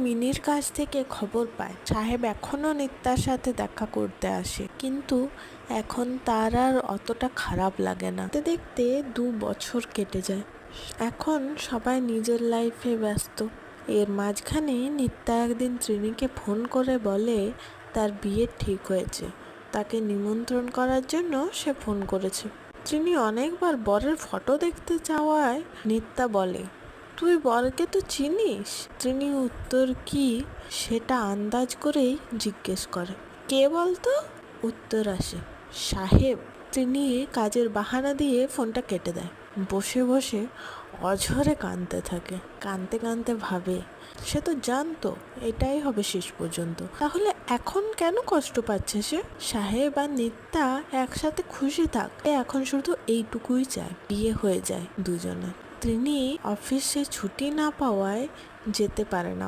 মিনির কাছ থেকে খবর পায় সাহেব এখনো নিত্যার সাথে দেখা করতে আসে, কিন্তু এখন তার আর অতটা খারাপ লাগে না। দেখতে দেখতে 2 বছর কেটে যায়। এখন সবাই নিজের লাইফে ব্যস্ত। এর মাঝখানে নিত্যা একদিন ত্রিনিকে ফোন করে বলে তার বিয়ে ঠিক হয়েছে, তাকে নিমন্ত্রণ করার জন্য সে ফোন করেছে। ত্রিনি অনেকবার বরের ফটো দেখতে চাওয়ায় নিত্যা বলে, তুই বরকে তো চিনিস? ত্রিনি উত্তর কি সেটা আন্দাজ করেই জিজ্ঞেস করে, কে বলতো? উত্তর আসে, সাহেব। ত্রিনি কাজের বাহানা দিয়ে ফোনটা কেটে দেয়। বসে বসে অঝরে কাঁদতে থাকে। কাঁদতে কাঁদতে ভাবে, সে তো জানতো এটাই হবে শেষ পর্যন্ত, তাহলে এখন কেন কষ্ট পাচ্ছে সে? সাহেব আর নিত্যা একসাথে খুশি থাক, এখন শুধু এইটুকুই চায়, বিয়ে হয়ে যায় দুজনে। তিনি অফিসে ছুটি না পাওয়ায় যেতে পারে না।